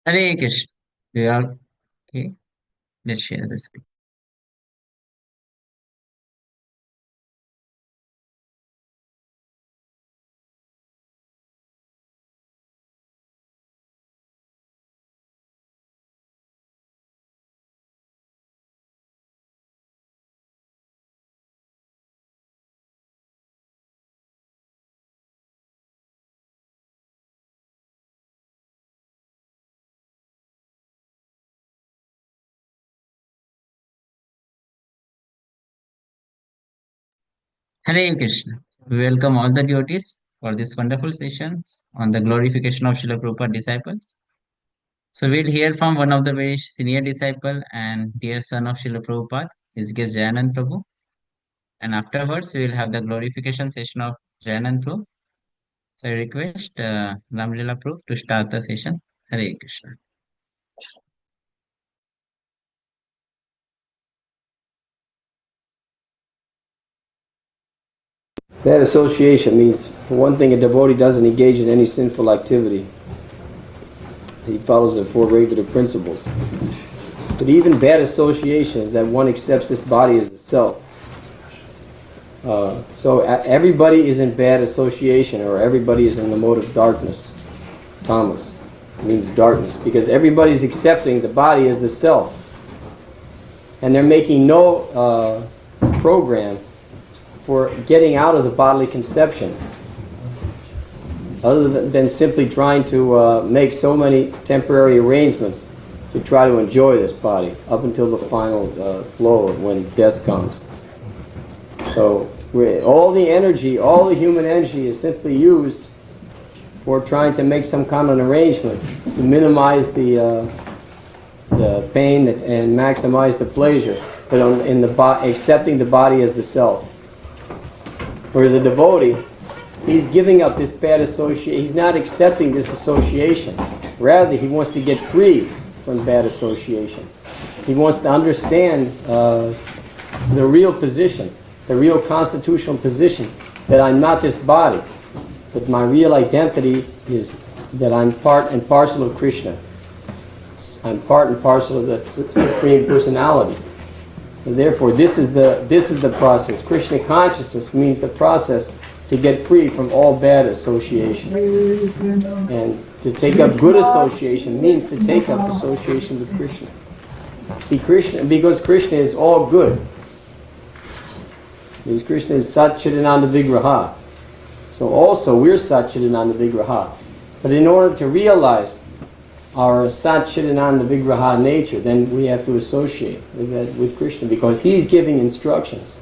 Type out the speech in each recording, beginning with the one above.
Hare Krishna. We are okay. Let's share this. Hare Krishna. We welcome all the devotees for this wonderful sessions on the glorification of Srila Prabhupada disciples. So we'll hear from one of the very senior disciple and dear son of Srila Prabhupada, his guest Jayanand Prabhu. And afterwards, we will have the glorification session of Jayanand Prabhu. So I request Ramlila Prabhu to start the session. Hare Krishna. Bad association means, for one thing, a devotee doesn't engage in any sinful activity. He follows the four regulative principles. But even bad association is that one accepts this body as the self. So everybody is in bad association, or everybody is in the mode of darkness. Tamas means darkness, because everybody's accepting the body as the self. And they're making no program for getting out of the bodily conception, other than simply trying to make so many temporary arrangements to try to enjoy this body up until the final flow when death comes. So all the energy, all the human energy is simply used for trying to make some kind of an arrangement to minimize the pain and maximize the pleasure, but in accepting the body as the self. Whereas a devotee, he's giving up this bad association. He's not accepting this association. Rather, he wants to get free from bad association. He wants to understand the real position, the real constitutional position, that I'm not this body, but my real identity is that I'm part and parcel of Krishna. I'm part and parcel of the Supreme Personality. And therefore, this is the process. Krishna consciousness means the process to get free from all bad association. And to take up good association means to take up association with Krishna. Because Krishna is all good. Because Krishna is Satchidananda Vigraha. So also we're Satchidananda Vigraha. But in order to realize our Satchidananda Vigraha nature, then we have to associate with Krishna, because he's giving instructions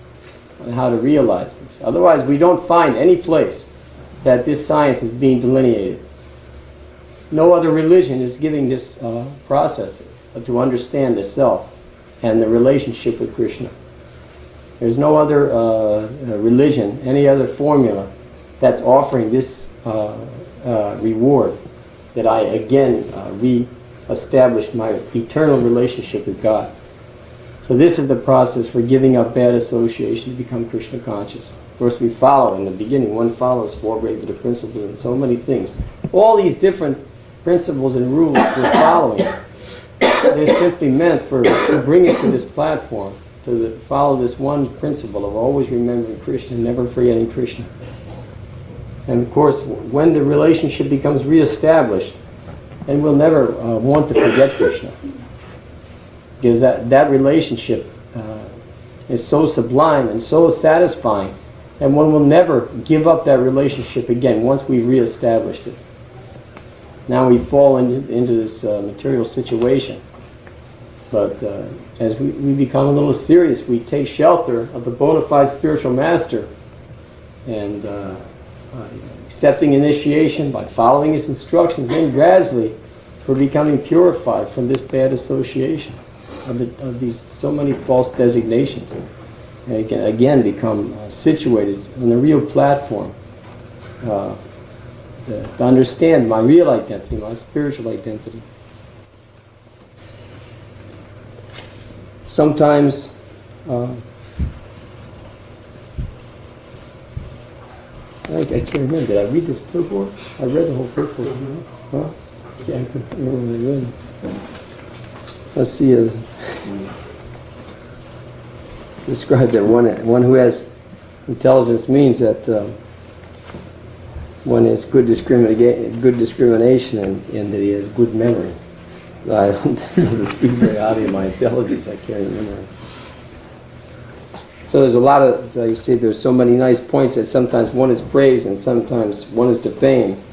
on how to realize this. Otherwise, we don't find any place that this science is being delineated. No other religion is giving this process to understand the self and the relationship with Krishna. There's no other religion, any other formula that's offering this reward, that I again re-establish my eternal relationship with God. So this is the process for giving up bad association to become Krishna conscious. Of course, we follow in the beginning. One follows four regulative principles and so many things. All these different principles and rules we're following, they're simply meant to bring us to this platform, to follow this one principle of always remembering Krishna, never forgetting Krishna. And of course, when the relationship becomes reestablished, then we'll never want to forget Krishna. Because that relationship is so sublime and so satisfying, and one will never give up that relationship again once we've reestablished it. Now we fall into this material situation. But as we become a little serious, we take shelter of the bona fide spiritual master, and accepting initiation by following his instructions, then gradually we're becoming purified from this bad association of these so many false designations, and again become situated on the real platform to understand my real identity, my spiritual identity. Sometimes I can't remember. Did I read this purport? I read the whole purport. Huh? Can't remember the word. Let's see. Describe that one who has intelligence means that one has good discrimination and that he has good memory. I don't speak very highly of my intelligence. I can't remember. So there's a lot of, like you say, there's so many nice points that sometimes one is praised and sometimes one is defamed.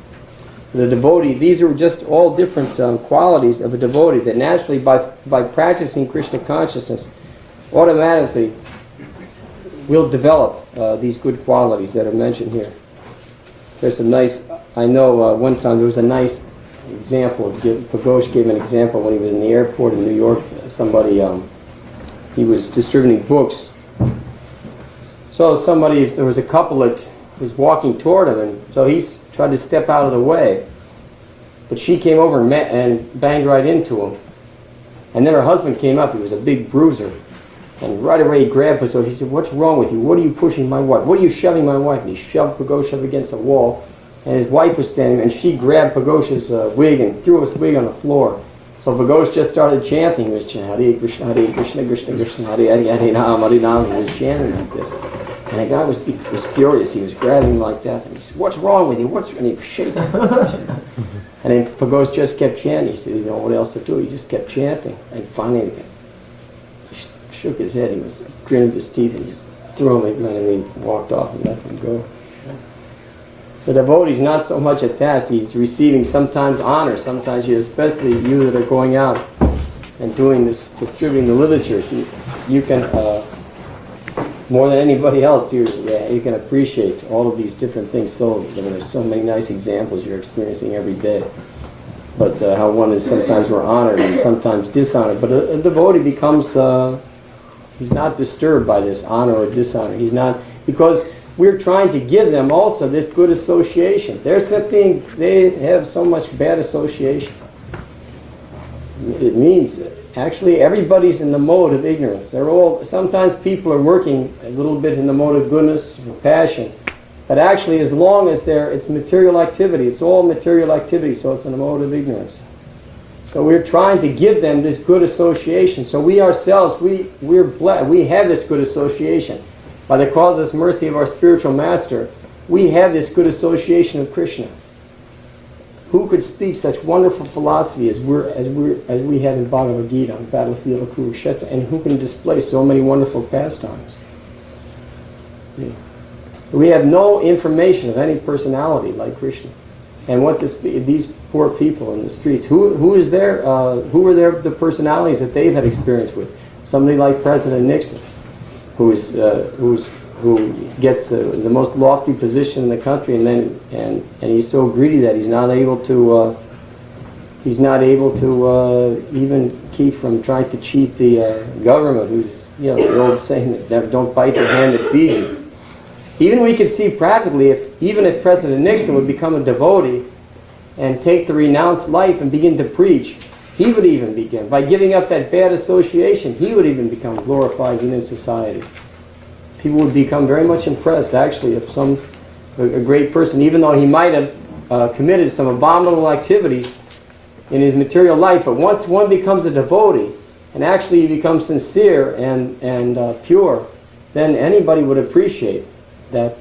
The devotee, these are just all different qualities of a devotee that naturally by practicing Krishna consciousness automatically will develop these good qualities that are mentioned here. There's a nice, I know one time there was a nice example, Pagosh gave an example when he was in the airport in New York. Somebody, he was distributing books. So there was a couple that was walking toward him, and so he tried to step out of the way. But she came over and banged right into him. And then her husband came up, he was a big bruiser. And right away he grabbed her, so he said, "What's wrong with you? What are you pushing my wife? What are you shoving my wife?" And he shoved Pagosh up against the wall. And his wife was standing, and she grabbed Pagosh's wig and threw his wig on the floor. So Pagosh just started chanting. He was chanting, Hare Krishna, Krishna Krishna, Hare Hare, Hare Ram. He was chanting like this. And the guy was furious. He was grabbing him like that. And he said, "What's wrong with you? And he was shaking. And then Pagosh just kept chanting. He said, "You know what else to do?" He just kept chanting. And finally he shook his head. He gritted his teeth and just threw him and he walked off and let him go. The devotee is not so much attached. He's receiving sometimes honor. Sometimes especially you that are going out and doing this, distributing the literature. So you can, more than anybody else, you can appreciate all of these different things. So there's so many nice examples you're experiencing every day. But how one is sometimes more honored and sometimes dishonored. But a devotee becomes, he's not disturbed by this honor or dishonor. He's not, because we're trying to give them also this good association. They have so much bad association. It means that actually everybody's in the mode of ignorance. Sometimes people are working a little bit in the mode of goodness or passion. But actually as long as it's material activity, it's all material activity, so it's in the mode of ignorance. So we're trying to give them this good association. So we ourselves, we're blessed. We have this good association. By the causeless mercy of our spiritual master, we have this good association of Krishna. Who could speak such wonderful philosophy as we have in Bhagavad Gita, on the battlefield of Kurukshetra, and who can display so many wonderful pastimes? Yeah. We have no information of any personality like Krishna, and what these poor people in the streets. Who were the personalities that they've had experience with? Somebody like President Nixon, who gets the most lofty position in the country, and he's so greedy that he's not able to even keep from trying to cheat the government. Who's the old saying that don't bite the hand that feeds you. Even we could see practically if President Nixon would become a devotee and take the renounced life and begin to preach, he would even begin, by giving up that bad association, he would even become glorified in society. People would become very much impressed, actually, if a great person, even though he might have committed some abominable activities in his material life, but once one becomes a devotee, and actually he becomes sincere and pure, then anybody would appreciate that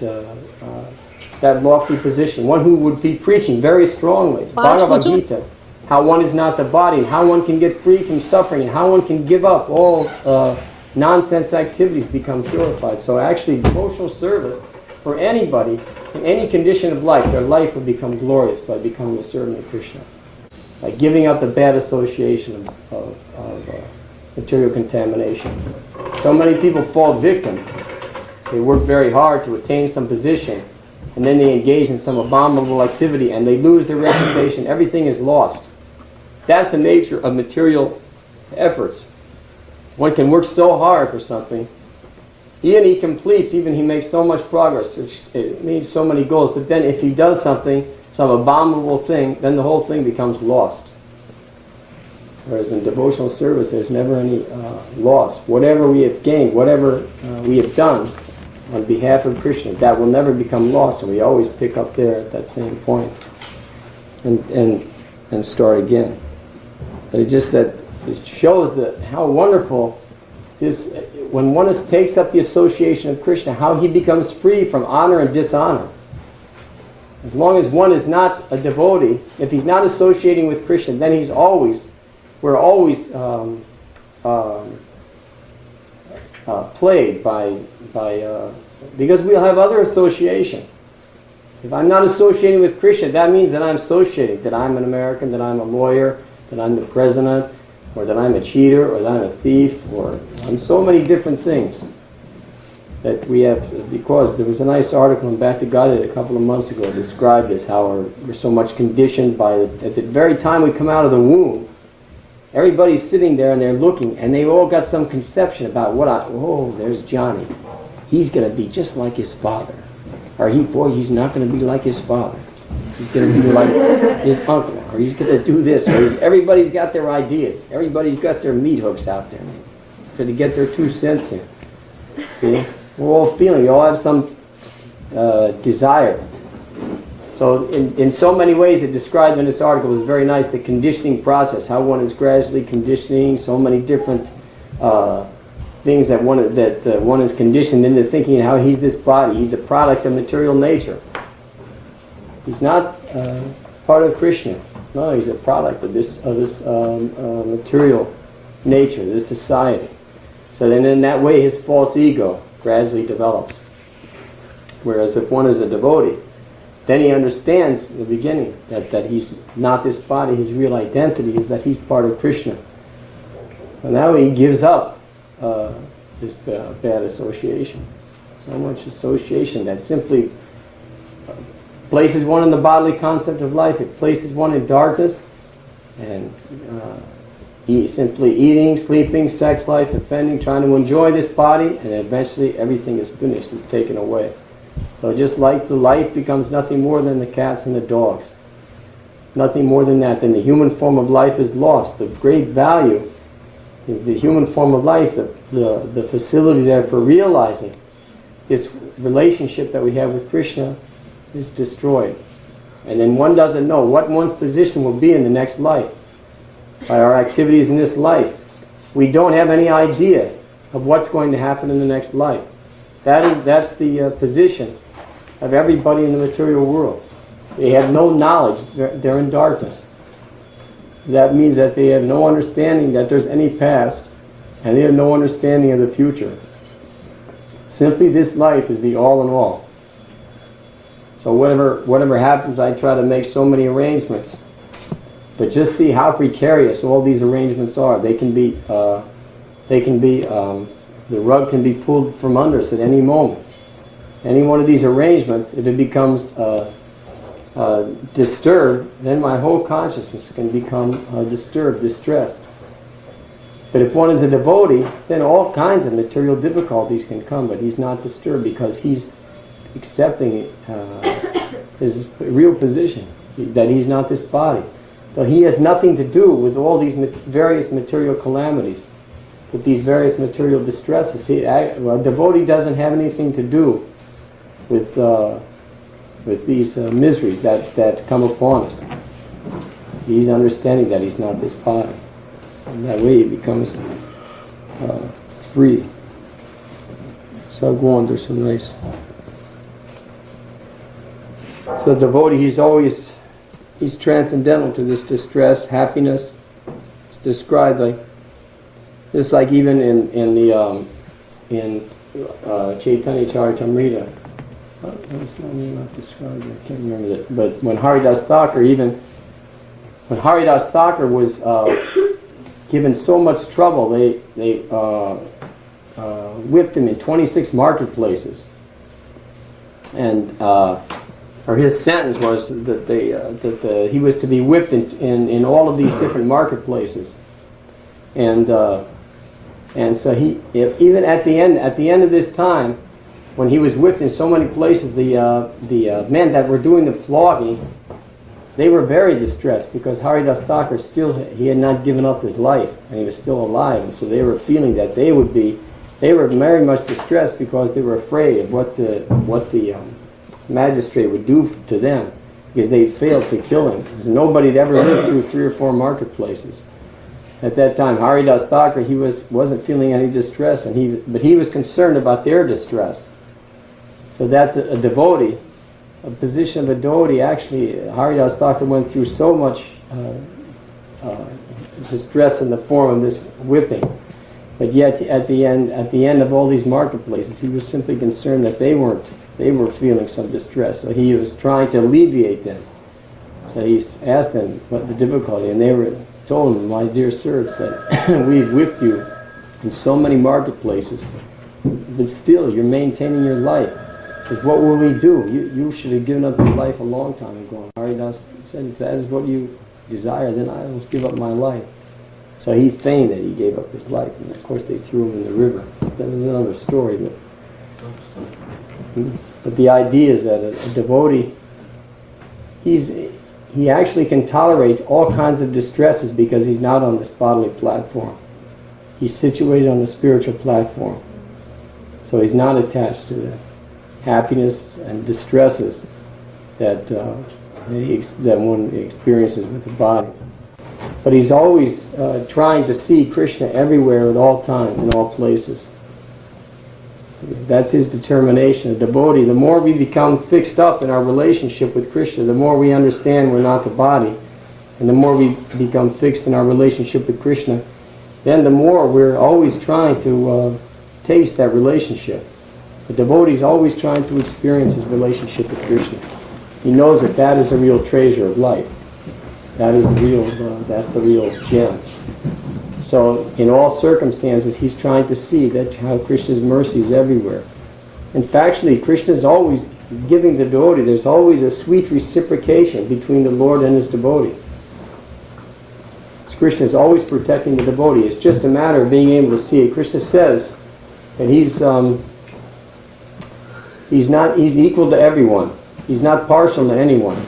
lofty position. One who would be preaching very strongly, Bhagavad Gita, how one is not the body, and how one can get free from suffering, and how one can give up all nonsense activities, become purified. So actually devotional service for anybody in any condition of life, their life will become glorious by becoming a servant of Krishna, by giving up the bad association of material contamination. So many people fall victim. They work very hard to attain some position, and then they engage in some abominable activity, and they lose their reputation. Everything is lost. That's the nature of material efforts. One can work so hard for something, even he makes so much progress, it meets so many goals, but then if he does something, some abominable thing, then the whole thing becomes lost. Whereas in devotional service, there's never any loss. Whatever we have gained, whatever we have done on behalf of Krishna, that will never become lost, and we always pick up there at that same point. And and start again. But it just that it shows that how wonderful this, when one takes up the association of Krishna, how he becomes free from honor and dishonor. As long as one is not a devotee, if he's not associating with Krishna, then we're always plagued by because we'll have other association. If I'm not associating with Krishna, that means that I'm associating, that I'm an American, that I'm a lawyer, that I'm the president, or that I'm a cheater, or that I'm a thief, or I'm so many different things that we have. Because there was a nice article in Bhakti Yoga a couple of months ago that described this, how we're so much conditioned by at the very time we come out of the womb, everybody's sitting there and they're looking, and they've all got some conception about there's Johnny. He's going to be just like his father. Or he's not going to be like his father. He's going to be like his uncle. Or he's going to do this. Everybody's got their ideas. Everybody's got their meat hooks out there. To get their 2 cents in. See? We're all feeling, we all have some desire. So in so many ways it described in this article was very nice, the conditioning process, how one is gradually conditioning so many different things that one is conditioned into thinking how he's this body, he's a product of material nature. He's not part of Krishna. No, he's a product of this material nature, this society. So then in that way his false ego gradually develops. Whereas if one is a devotee, then he understands in the beginning that he's not this body, his real identity is that he's part of Krishna. And now he gives up this bad association. So much association that simply places one in the bodily concept of life. It places one in darkness, and simply eating, sleeping, sex life, defending, trying to enjoy this body, and eventually everything is finished, it's taken away. So just like the life becomes nothing more than the cats and the dogs. Nothing more than that. Then the human form of life is lost. The great value, the human form of life, the facility there for realizing this relationship that we have with Krishna is destroyed. And then one doesn't know what one's position will be in the next life. By our activities in this life, we don't have any idea of what's going to happen in the next life. That's the position of everybody in the material world. They have no knowledge. They're in darkness. That means that they have no understanding that there's any past, and they have no understanding of the future. Simply this life is the all in all. So whatever happens, I try to make so many arrangements. But just see how precarious all these arrangements are. The rug can be pulled from under us at any moment. Any one of these arrangements, if it becomes disturbed, then my whole consciousness can become disturbed, distressed. But if one is a devotee, then all kinds of material difficulties can come, but he's not disturbed because he's accepting his real position, that he's not this body. So he has nothing to do with all these various material calamities, with these various material distresses. A devotee doesn't have anything to do with these miseries that come upon us. He's understanding that he's not this body. And that way he becomes free. So I'll go on, there's some nice... So the devotee, he's transcendental to this distress, happiness. It's described like, just like even in Chaitanya Charitamrita. That's not described, I can't remember that. But when Haridas Thakur was given so much trouble, they whipped him in 26 marketplaces. And or his sentence was that he was to be whipped in all of these different marketplaces, and so even at the end of this time, when he was whipped in so many places, the men that were doing the flogging, they were very distressed because Haridas Thakur he had not given up his life and he was still alive, and so they were feeling that they were very much distressed because they were afraid of what the magistrate would do to them because they failed to kill him. Because nobody had ever lived through 3 or 4 marketplaces. At that time, Haridas Thakur, he wasn't feeling any distress, but he was concerned about their distress. So that's a devotee, a position of a devotee. Actually, Haridas Thakur went through so much distress in the form of this whipping, but yet at the end of all these marketplaces, he was simply concerned that they were feeling some distress. So he was trying to alleviate them. So he asked them what the difficulty, and they told him, "My dear sirs, that we've whipped you in so many marketplaces, but still you're maintaining your life. He says, what will we do? You should have given up your life a long time ago." Haridas said, "If that is what you desire, then I will give up my life." So he feigned that he gave up his life, and of course they threw him in the river. That was another story, but the idea is that a devotee, he actually can tolerate all kinds of distresses because he's not on this bodily platform. He's situated on the spiritual platform. So he's not attached to the happiness and distresses that one experiences with the body. But he's always trying to see Krishna everywhere at all times, in all places. That's his determination. A devotee, the more we become fixed up in our relationship with Krishna, the more we understand we're not the body, and the more we become fixed in our relationship with Krishna, then the more we're always trying to taste that relationship. The devotee is always trying to experience his relationship with Krishna. He knows that that is the real treasure of life. That is that's the real gem. So in all circumstances, he's trying to see that how Krishna's mercy is everywhere. And factually, Krishna is always giving the devotee. There's always a sweet reciprocation between the Lord and his devotee. Krishna is always protecting the devotee. It's just a matter of being able to see it. Krishna says that he's equal to everyone. He's not partial to anyone.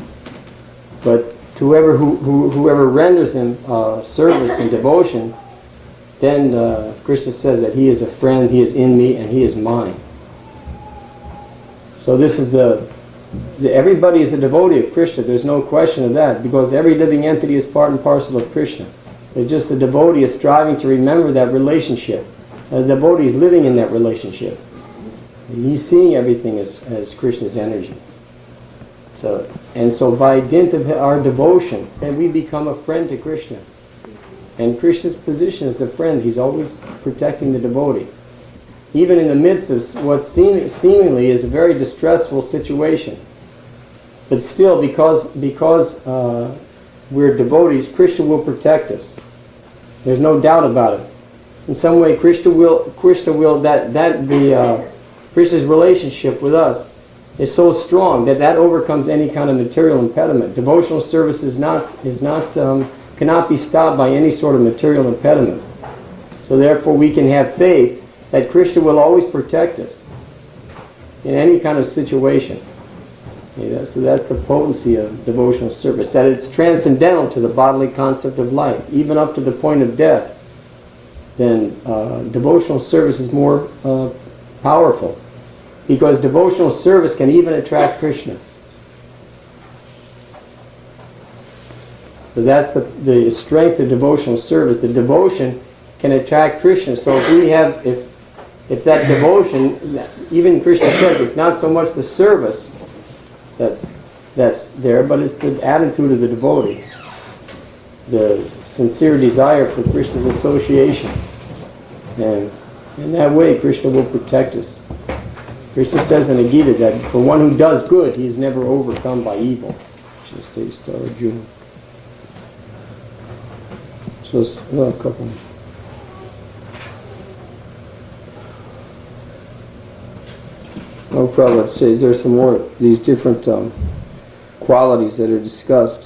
But to whoever renders him service and devotion, then Krishna says that he is a friend, he is in me, and he is mine. So this is everybody is a devotee of Krishna. There's no question of that, because every living entity is part and parcel of Krishna. It's just the devotee is striving to remember that relationship. The devotee is living in that relationship. He's seeing everything as Krishna's energy. So by dint of our devotion, then we become a friend to Krishna. And Krishna's position as a friend, he's always protecting the devotee. Even in the midst of what seemingly is a very distressful situation. But still, because we're devotees, Krishna will protect us. There's no doubt about it. In some way, Krishna's relationship with us is so strong that overcomes any kind of material impediment. Devotional service cannot be stopped by any sort of material impediment. So therefore, we can have faith that Krishna will always protect us in any kind of situation. So that's the potency of devotional service, that it's transcendental to the bodily concept of life, even up to the point of death. Then devotional service is more powerful, because devotional service can even attract Krishna. So that's the strength of devotional service. The devotion can attract Krishna. So if that devotion, even Krishna says, it's not so much the service that's there, but it's the attitude of the devotee, the sincere desire for Krishna's association. And in that way, Krishna will protect us. Krishna says in the Gita that for one who does good, he is never overcome by evil. Just states to Arjuna. So a couple. Prabhupada says there's some more of these different qualities that are discussed.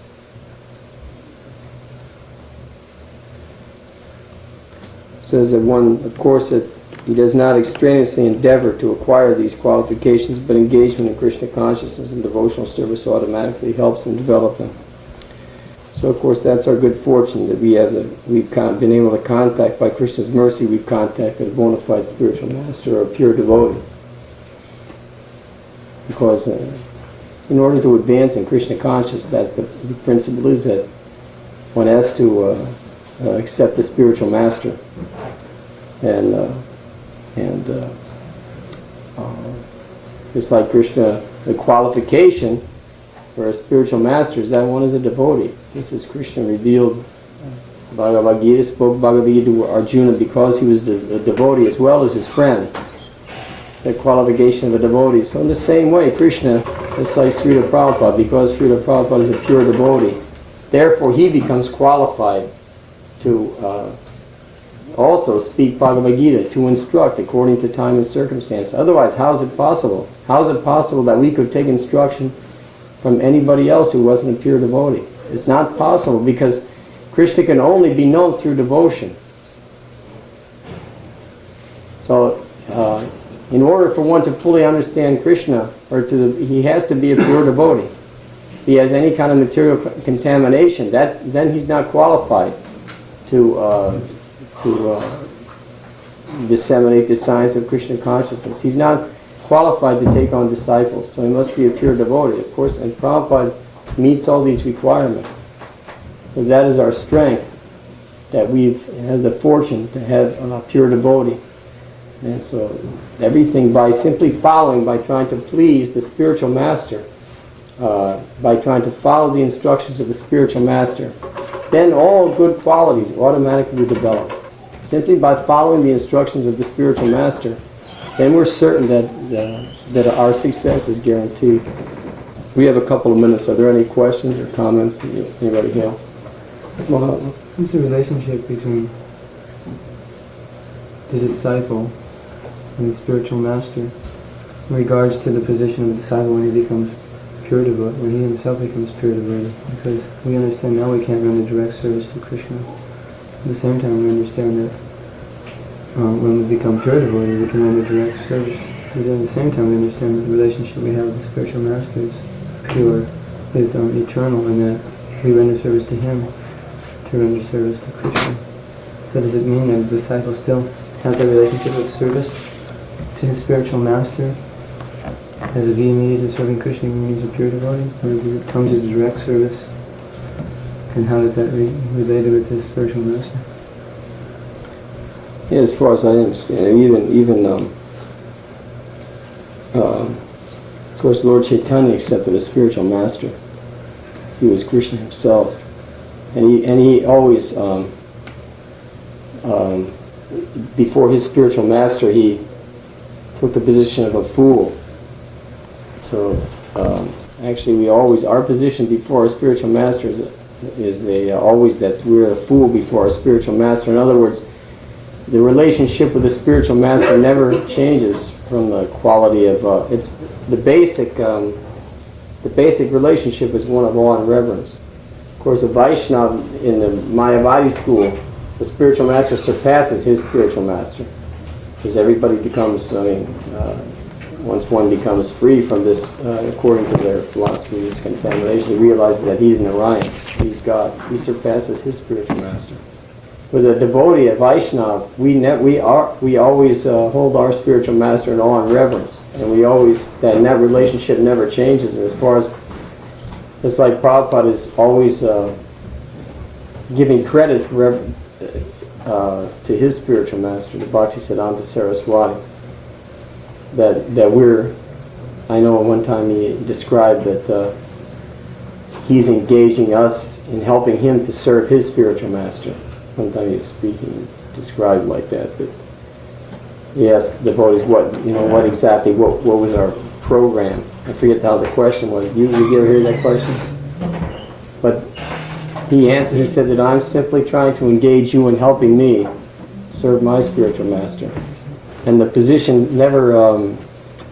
It says that one, of course, that he does not extraneously endeavor to acquire these qualifications, but engagement in Krishna consciousness and devotional service automatically helps him develop them. So, of course, that's our good fortune that we've been able to contact, by Krishna's mercy, we've contacted a bona fide spiritual master or a pure devotee. Because in order to advance in Krishna consciousness, that's the principle is that one has to accept the spiritual master, and just like Krishna, the qualification for a spiritual master is that one is a devotee. This is Krishna revealed. Bhagavad Gita spoke Bhagavad Gita to Arjuna because he was a devotee as well as his friend. The qualification of a devotee. So in the same way, Krishna, just like Srila Prabhupada, because Srila Prabhupada is a pure devotee, therefore he becomes qualified to also speak Bhagavad Gita, to instruct according to time and circumstance. Otherwise, how is it possible? How is it possible that we could take instruction from anybody else who wasn't a pure devotee? It's not possible, because Krishna can only be known through devotion. So, in order for one to fully understand Krishna, he has to be a pure devotee. If he has any kind of material contamination, then he's not qualified to disseminate the science of Krishna consciousness. He's not qualified to take on disciples, so he must be a pure devotee, of course. And Prabhupada meets all these requirements. So that is our strength, that we've had the fortune to have a pure devotee. And so everything by simply following, by trying to please the spiritual master, by trying to follow the instructions of the spiritual master, then all good qualities automatically develop. Simply by following the instructions of the spiritual master, then we're certain that our success is guaranteed. We have a couple of minutes. Are there any questions or comments? Anybody here? What's the relationship between the disciple and the spiritual master in regards to the position of the disciple when he becomes pure devotee, when he himself becomes pure devotee? Because we understand now we can't render direct service to Krishna. At the same time, we understand that when we become pure devotee, we can render direct service. But at the same time, we understand that the relationship we have with the spiritual master is pure, is eternal, and that we render service to him to render service to Krishna. So does it mean that the disciple still has a relationship of service to his spiritual master as if he immediately serving Krishna when he's a pure devotee, or does it come to direct service? And how is that related with his spiritual master? Yeah, as far as I understand, even of course, Lord Chaitanya accepted a spiritual master. He was Krishna himself, and he always, before his spiritual master, he took the position of a fool. So, actually, our position before our spiritual master is always that we're a fool before our spiritual master. In other words, the relationship with the spiritual master never changes from the quality of it's the basic relationship is one of awe and reverence. Of course, a Vaishnava in the Mayavadi school, the spiritual master surpasses his spiritual master, because everybody becomes, once one becomes free from this, according to their philosophy, this contamination, he realizes that he's Narayan, he's God. He surpasses his spiritual master. With a devotee, a Vaishnava, we always hold our spiritual master in awe and reverence, and that relationship never changes. And as far as, it's like Prabhupada is always giving credit to his spiritual master, the Bhaktisiddhanta Saraswati. That we're, I know one time he described that he's engaging us in helping him to serve his spiritual master. One time he was speaking, described like that. But he asked devotees what was our program. I forget how the question was. You ever hear that question? But he answered, he said that I'm simply trying to engage you in helping me serve my spiritual master. And the position never,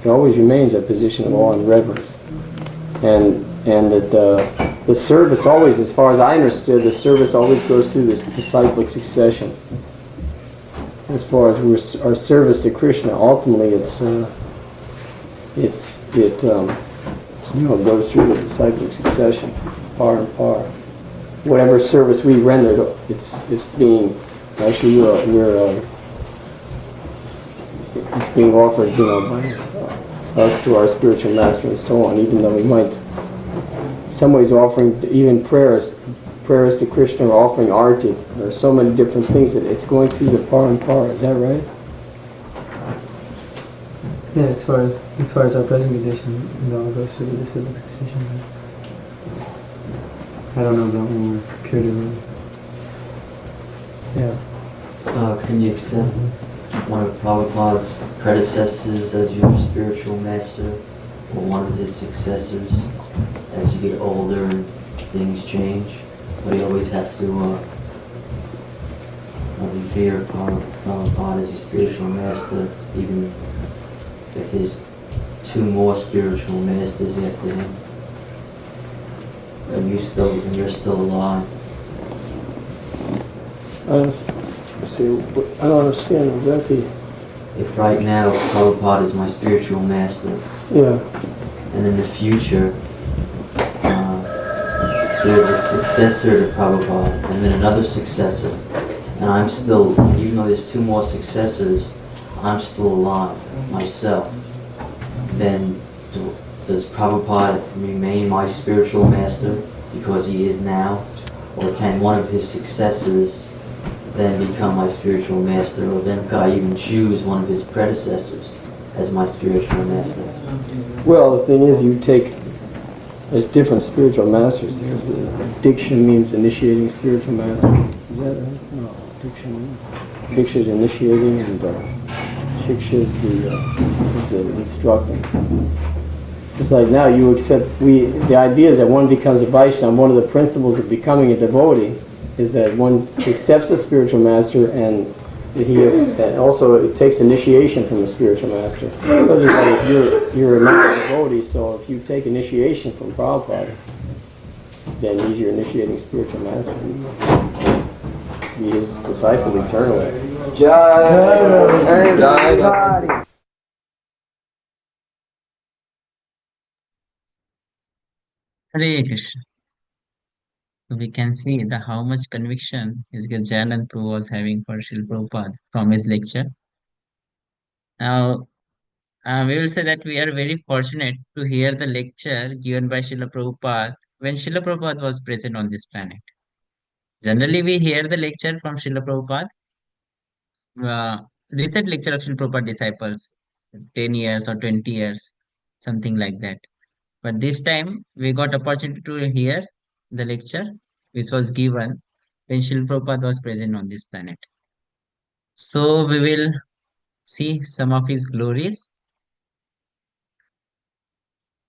it always remains a position of awe and reverence. And that the service always, as far as I understood, the service always goes through this disciplic succession. As far as our service to Krishna, ultimately it goes through the disciplic succession, par and par. Whatever service we render, it's being actually it's being offered, by us to our spiritual master and so on, even though we might some ways offering even prayers to Krishna, or offering arti. There are so many different things that it's going through the par and par. Is that right? Yeah, as far as our present condition, it all goes through the civic succession. I don't know about when we're pure divine. Yeah. Can you accept one of Prabhupada's predecessors as your spiritual master, or one of his successors as you get older and things change? But you always have to revere Prabhupada as your spiritual master, even if there's two more spiritual masters after him, and you're still alive. I don't understand exactly. If right now Prabhupada is my spiritual master, Yeah. and in the future there's a successor to Prabhupada, and then another successor, and I'm still, even though there's two more successors, I'm still alive myself, then does Prabhupada remain my spiritual master because he is now? Or can one of his successors then become my spiritual master? Or then could I even choose one of his predecessors as my spiritual master? Well, the thing is, there's different spiritual masters. There's diksha means initiating spiritual master. Is that right? No, diksha is initiating, and shiksha is the instructing. Just like now, you accept. The idea is that one becomes a Vaishnava. One of the principles of becoming a devotee is that one accepts a spiritual master, and also it takes initiation from the spiritual master. So just like if you're a member devotee, so if you take initiation from Prabhupada, then he's your initiating spiritual master. Be his disciple eternally. Jai. Hare Krishna. We can see how much conviction his Jayananda Prabhu was having for Srila Prabhupada from his lecture. Now, we will say that we are very fortunate to hear the lecture given by Srila Prabhupada when Srila Prabhupada was present on this planet. Generally, we hear the lecture from Srila Prabhupada, recent lecture of Srila Prabhupada disciples, 10 years or 20 years, something like that. But this time, we got opportunity to hear the lecture which was given when Srila Prabhupada was present on this planet. So, we will see some of his glories.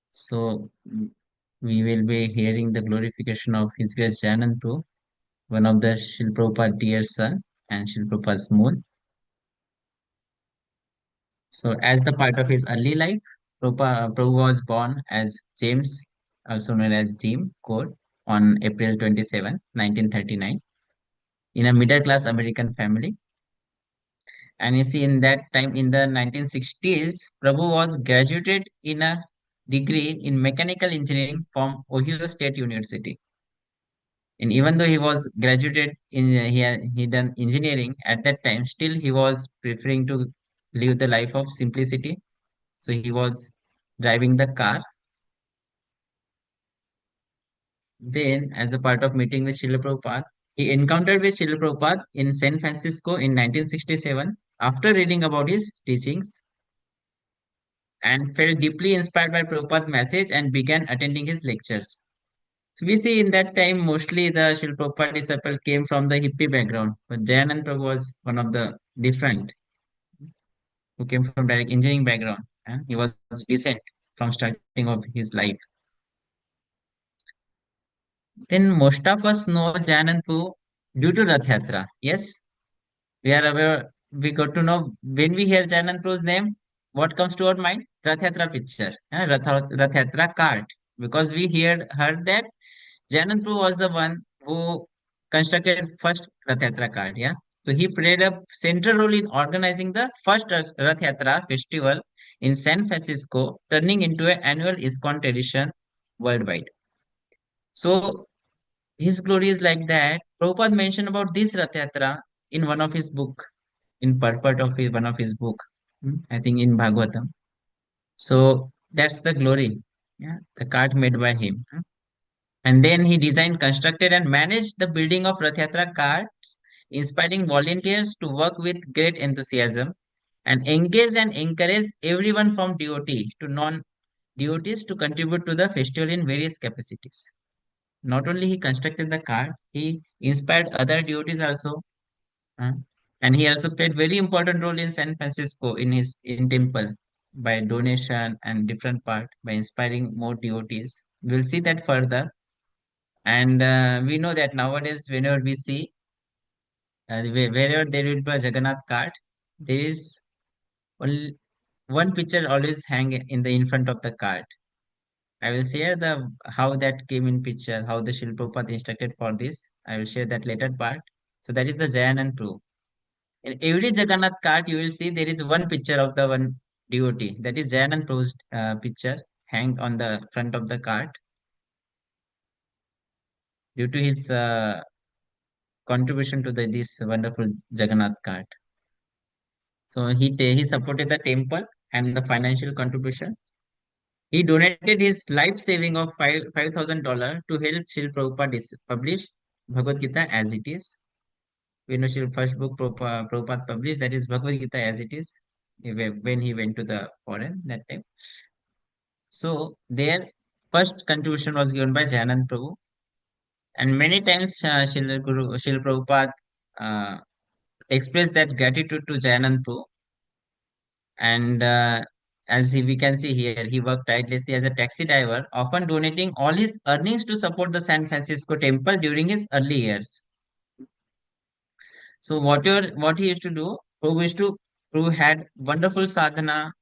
So, we will be hearing the glorification of His Grace Jayananda, one of the Srila Prabhupada dear son and Srila Prabhupada's moon. So, as the part of his early life, Prabhu was born as James, also known as Jim Core, on April 27, 1939, in a middle class American family. And you see, in that time, in the 1960s, Prabhu was graduated in a degree in mechanical engineering from Ohio State University. And even though he was graduated in he done engineering at that time, still he was preferring to live the life of simplicity. So he was driving the car. Then, as a part of meeting with Srila Prabhupada, he encountered with Srila Prabhupada in San Francisco in 1967 after reading about his teachings, and felt deeply inspired by Prabhupada's message and began attending his lectures. So we see in that time mostly the Srila Prabhupada disciple came from the hippie background, but Jayananda Prabhu was one of the different who came from direct engineering background, and he was decent from starting of his life. Then most of us know Jayananda Prabhu due to Rath Yatra. Yes, we are aware. We got to know when we hear Jayananda Prabhu's name, what comes to our mind? Rath Yatra picture, Rath Yatra cart, because we heard that Jayanand Prabhu was the one who constructed first Rath Yatra card, yeah. So he played a central role in organizing the first Rath Yatra festival in San Francisco, turning into an annual ISKCON tradition worldwide. So his glory is like that. Prabhupada mentioned about this Rath Yatra in one of his book, in purport of one of his book, I think in Bhagavatam. So that's the glory Yeah, the cart made by him. And then he designed, constructed, and managed the building of Rath Yatra carts, inspiring volunteers to work with great enthusiasm and engage and encourage everyone from devotee to non-devotees to contribute to the festival in various capacities. Not only he constructed the cart, he inspired other devotees also. uh, and he also played very important role in San Francisco in temple by donation and different part by inspiring more devotees. We'll see that further. And we know that nowadays, whenever we see, wherever there will be a Jagannath cart, there is only one picture always hang in front of the cart. I will share the how that came in picture, how the Srila Prabhupada instructed for this. I will share that later part. So that is the Jayananda proof. In every Jagannath cart, you will see there is one picture of the one devotee. That is Jayananda Prabhu's picture hanged on the front of the cart due to his contribution to this wonderful Jagannath cart. So he supported the temple and the financial contribution. He donated his life saving of $5,000 to help Srila Prabhupada publish Bhagavad Gita as it is. We know Srila first book Prabhupada published, that is Bhagavad Gita as it is, when he went to the foreign that time. So their first contribution was given by Jayananda Prabhu, and many times Srila Prabhupada uh, expressed that gratitude to Jayananda Prabhu. And we can see here, he worked tirelessly as a taxi driver, often donating all his earnings to support the San Francisco temple during his early years. So what he used to do, Prabhu had wonderful sadhana,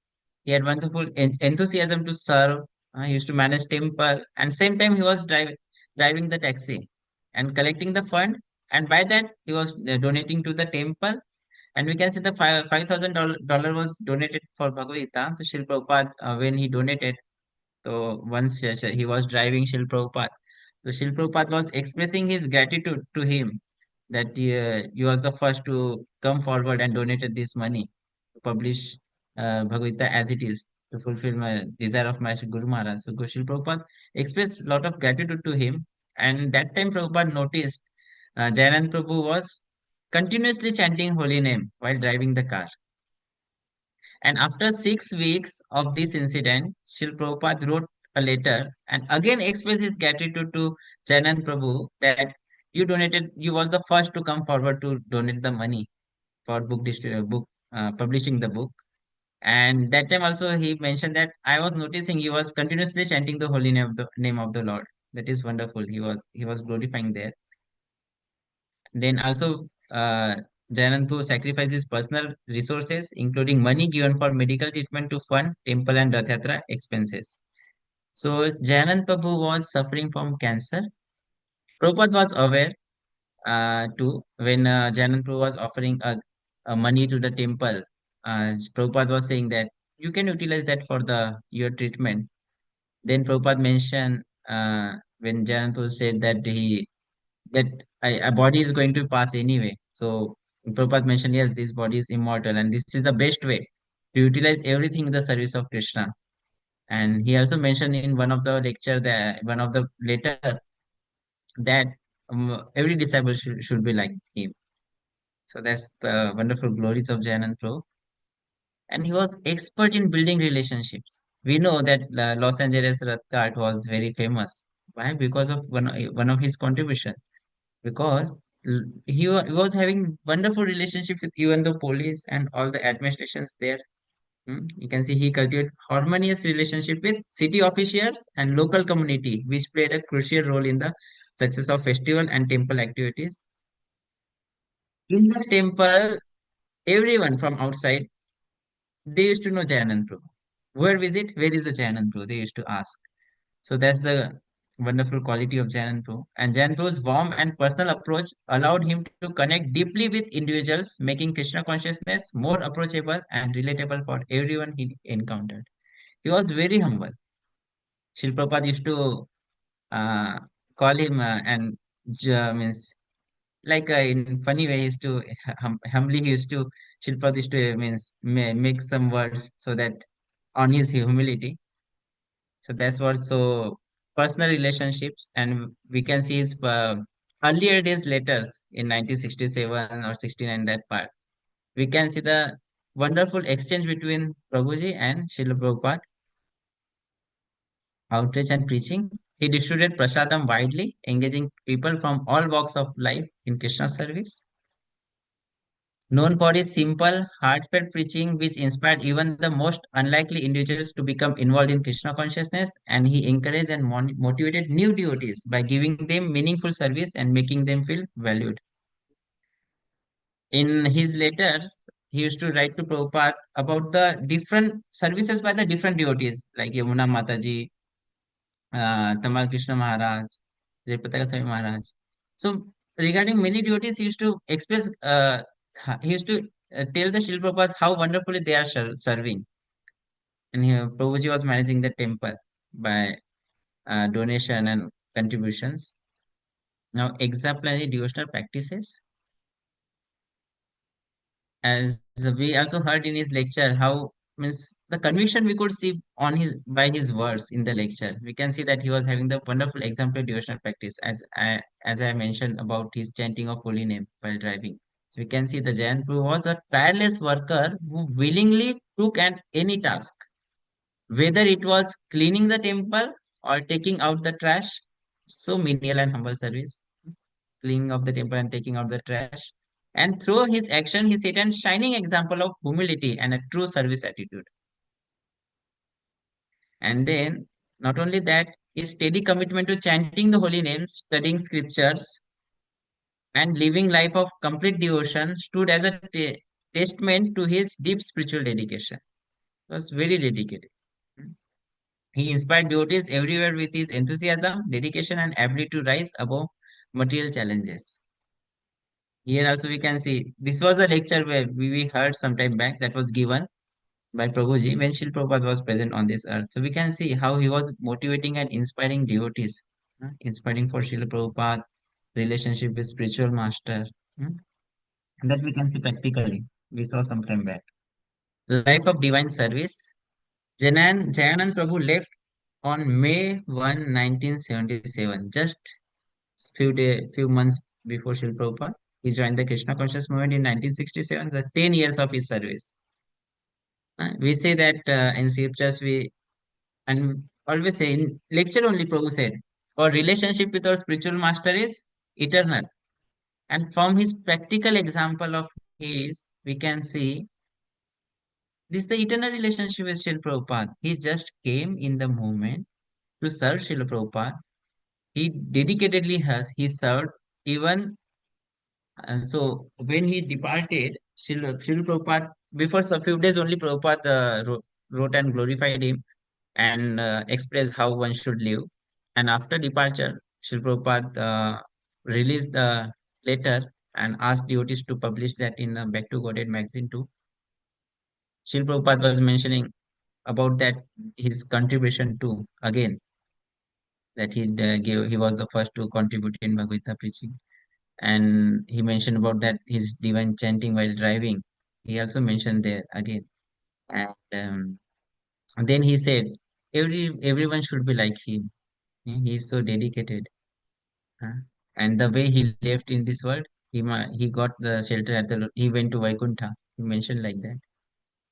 he had wonderful enthusiasm to serve. He used to manage temple, and same time he was driving the taxi and collecting the fund. And by that he was donating to the temple. And we can see the $5,000 was donated for Bhagavad Gita to Srila Prabhupada when he donated. So once he was driving Srila Prabhupada. So Srila Prabhupada was expressing his gratitude to him that he was the first to come forward and donated this money to publish Bhagavad Gita as it is to fulfill my desire of my Guru Maharaj. So Srila Prabhupada expressed a lot of gratitude to him. And that time Prabhupada noticed Jayanand Prabhu was continuously chanting holy name while driving the car. And after 6 weeks of this incident, Srila Prabhupada wrote a letter and again expressed his gratitude to Jayanand Prabhu that you was the first to come forward to donate the money for publishing the book. And that time also he mentioned that I was noticing he was continuously chanting the holy name of the Lord. That is wonderful. He was glorifying there. Then also, Jayananthu sacrifices personal resources, including money given for medical treatment to fund temple and Rath Yatra expenses. So Jayanant Prabhu was suffering from cancer. Prabhupada was aware too when Jayanant Prabhu was offering money to the temple. Prabhupada was saying that you can utilize that for your treatment. Then Prabhupada mentioned when Jayanant Prabhu said that a body is going to pass anyway. So Prabhupada mentioned, yes, this body is immortal, and this is the best way to utilize everything in the service of Krishna. And he also mentioned in one of the letter, that every disciple should be like him. So that's the wonderful glories of Jayanand Prabhu. And he was expert in building relationships. We know that Los Angeles Rath Kart was very famous. Why? Because of one of his contribution, because he was having wonderful relationship with even the police and all the administrations there. You can see he cultivated harmonious relationship with city officials and local community, which played a crucial role in the success of festival and temple activities. In the temple, everyone from outside, they used to know Jayanand Prabhu. Where visit? Where is the Jayanand Prabhu? They used to ask. So that's the wonderful quality of Jayanand Prabhu. And Jayanand Prabhu's warm and personal approach allowed him to connect deeply with individuals, making Krishna consciousness more approachable and relatable for everyone he encountered. He was very humble. Srila Prabhupada used to uh, call him means like in funny way, he used to humbly he used to Srila Prabhupada used to make some words so that on his humility. So that's what. So personal relationships, and we can see his earlier days letters in 1967 or 69. That part we can see the wonderful exchange between Prabhuji and Srila Prabhupada, outreach and preaching. He distributed prasadam widely, engaging people from all walks of life in Krishna service. Known for his simple, heartfelt preaching, which inspired even the most unlikely individuals to become involved in Krishna consciousness, and he encouraged and motivated new devotees by giving them meaningful service and making them feel valued. In his letters, he used to write to Prabhupada about the different services by the different devotees, like Yamuna Mataji, Tamal Krishna Maharaj, Jayapataka Swami Maharaj. So, regarding many devotees, he used to express, he used to tell the Srila Prabhupada how wonderfully they are serving. And Prabhuji was managing the temple by donation and contributions. Now, exemplary devotional practices, as we also heard in his lecture, how means the conviction we could see on his by his words in the lecture. We can see that he was having the wonderful exemplary devotional practice, as I mentioned about his chanting of holy name while driving. So we can see the Jayan Prabhu was a tireless worker who willingly took any task, whether it was cleaning the temple or taking out the trash. So menial and humble service, cleaning of the temple and taking out the trash. And through his action, he set a shining example of humility and a true service attitude. And then, not only that, his steady commitment to chanting the holy names, studying scriptures, and living life of complete devotion stood as a testament to his deep spiritual dedication. He was very dedicated. He inspired devotees everywhere with his enthusiasm, dedication, and ability to rise above material challenges. Here also we can see this was a lecture where we heard some time back that was given by Prabhuji when Srila Prabhupada was present on this earth. So we can see how he was motivating and inspiring devotees, inspiring for Srila Prabhupada, relationship with spiritual master. And that we can see practically. We saw some time back. Life of divine service. Jayanand Prabhu left on May 1, 1977, just few months before Srila Prabhupada. He joined the Krishna conscious movement in 1967, the 10 years of his service. We say that in scriptures, and always say in lecture only, Prabhu said, our relationship with our spiritual master is eternal. And from his practical example of his, we can see this the eternal relationship with Srila Prabhupada. He just came in the moment to serve Srila Prabhupada. He dedicatedly has, he served even. So when he departed, Srila Prabhupada, before a few days only, Prabhupada wrote and glorified him and expressed how one should live. And after departure, Srila Prabhupada released the letter and asked devotees to publish that in the Back to Godhead magazine too. Srila Prabhupada was mentioning about that his contribution too again, that he was the first to contribute in Bhagavad Gita preaching. And he mentioned about that his divine chanting while driving. He also mentioned there again. And then he said, everyone should be like him. He is so dedicated. huh? And the way he left in this world, he got the shelter at the, he went to Vaikuntha. He mentioned like that.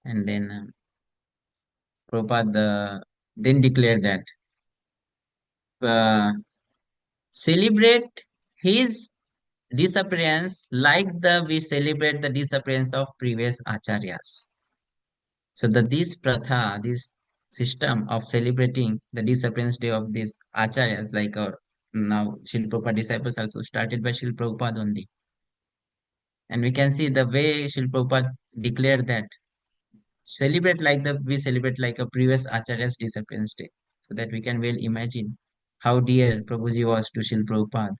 And then Prabhupada then declared that uh, celebrate his disappearance like the we celebrate the disappearance of previous acharyas. So this pratha, this system of celebrating the disappearance day of these acharyas, like now Srila Prabhupada disciples also started by Srila Prabhupada only. And we can see the way Srila Prabhupada declared that celebrate like the we celebrate like a previous acharya's disappearance day. So that we can well imagine how dear Prabhuji was to Srila Prabhupada.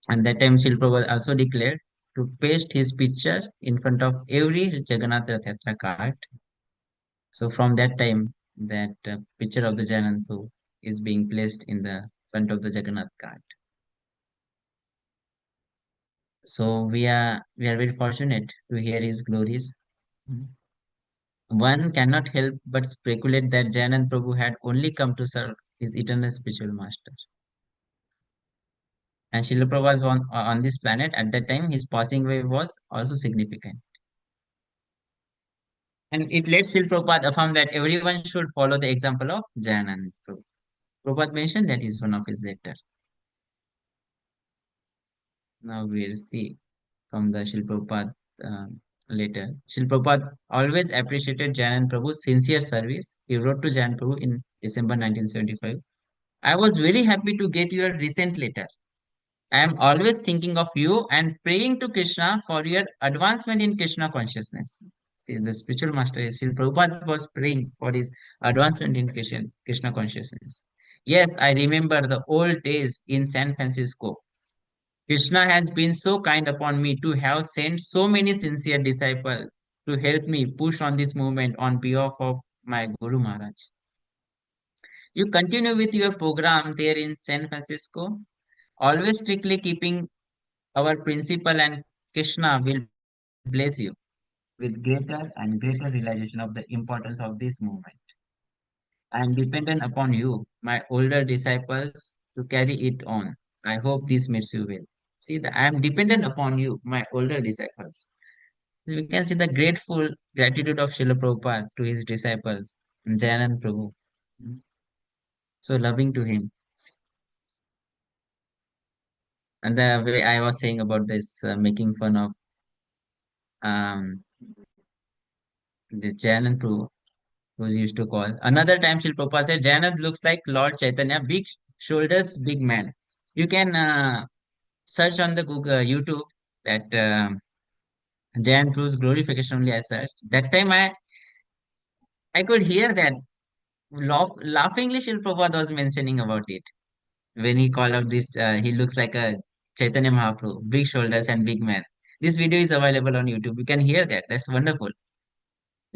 And that time Srila Prabhupada also declared to paste his picture in front of every Jagannath Rath Yatra cart. So from that time, that picture of the Jayanand Prabhu is being placed in the front of the Jagannath cart. So we are very fortunate to hear his glories. Mhm. one cannot help but speculate that Jayanand Prabhu had only come to serve his eternal spiritual master. And Srila Prabhu was on this planet at that time. His passing away was also significant. And it lets Srila Prabhupada affirm that everyone should follow the example of Jayanand Prabhu. Prabhupada mentioned that is one of his letter. Now we'll see from the Srila Prabhupada letter. Srila Prabhupada always appreciated Jayanand Prabhu's sincere service. He wrote to Jayanand Prabhu in December 1975. I was very happy to get your recent letter. I am always thinking of you and praying to Krishna for your advancement in Krishna consciousness. See, the spiritual master, Srila Prabhupada was praying for his advancement in Krishna consciousness. Yes, I remember the old days in San Francisco. Krishna has been so kind upon me to have sent so many sincere disciples to help me push on this movement on behalf of my Guru Maharaj. You continue with your program there in San Francisco, always strictly keeping our principle, and Krishna will bless you with greater and greater realization of the importance of this movement. I am dependent upon you, my older disciples, to carry it on. I hope this makes you well. See, I am dependent upon you, my older disciples. We can see the grateful gratitude of Srila Prabhupada to his disciples, Jayanand Prabhu. So loving to him. And the way I was saying about this, making fun of um, this Jayanand Prabhu, who's used to call. Another time, Srila Prabhupada said, Jayanand looks like Lord Chaitanya, big shoulders, big man. You can search on the Google, YouTube that Jayanand Prabhu's glorification only I searched. That time I could hear that laughingly Srila Prabhupada was mentioning about it. When he called out this, he looks like a Chaitanya Mahaprabhu, big shoulders and big man. This video is available on YouTube. You can hear that. That's wonderful.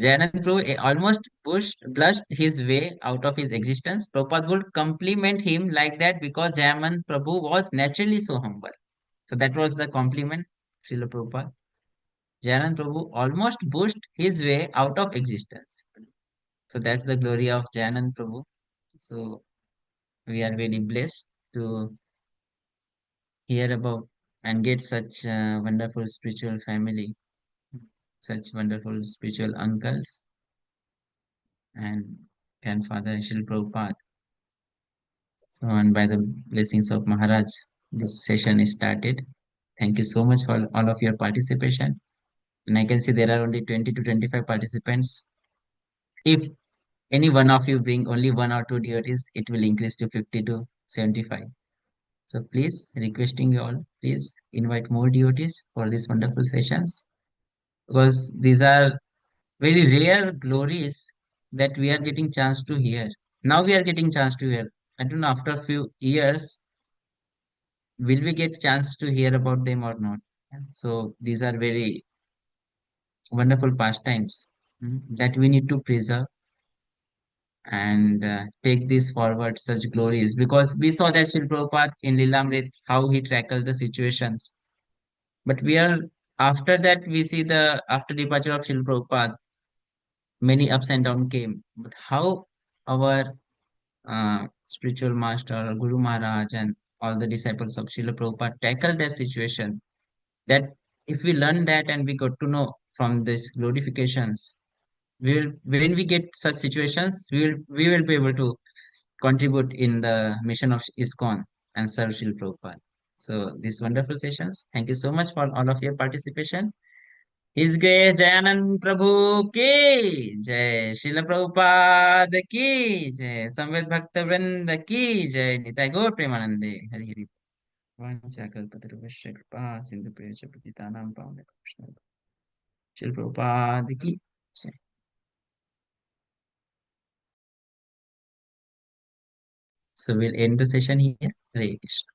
Jayanand Prabhu almost blushed his way out of his existence. Prabhupada would compliment him like that because Jayanand Prabhu was naturally so humble. So that was the compliment, Srila Prabhupada. Jayanand Prabhu almost pushed his way out of existence. So that's the glory of Jayanand Prabhu. So we are very blessed to hear about and get such wonderful spiritual family, such wonderful spiritual uncles and grandfather Srila Prabhupada. So, and by the blessings of Maharaj, this session is started. Thank you so much for all of your participation. And I can see there are only 20 to 25 participants. If any one of you bring only one or two devotees, it will increase to 50 to 75. So please, requesting you all, please invite more devotees for these wonderful sessions because these are very rare glories that we are getting chance to hear. Now we are getting chance to hear. I don't know, after a few years, will we get chance to hear about them or not? So these are very wonderful pastimes that we need to preserve and take this forward, such glories, because we saw that Srila Prabhupada in Lilamrit, how he tackled the situations. But we are, after that, we see the, after departure of Srila Prabhupada, many ups and downs came. But how our spiritual master, Guru Maharaj, and all the disciples of Srila Prabhupada tackled that situation, that if we learn that and we got to know from these glorifications, when we get such situations, we will be able to contribute in the mission of ISKCON and serve Srila Prabhupada. So these wonderful sessions. Thank you so much for all of your participation. His Grace Jayanand Prabhu ki Jai, Srila Prabhupada ki Jai, Samved Bhakta Vrinda ki Jai, Nitai Gaur Premanande, Hari Hari. Vancha Kalpataruvasya Kripa Sindhu Precha Patitanam Pavane Krishna. Srila Prabhupada ki Jai. So we'll end the session here. Hare Krishna.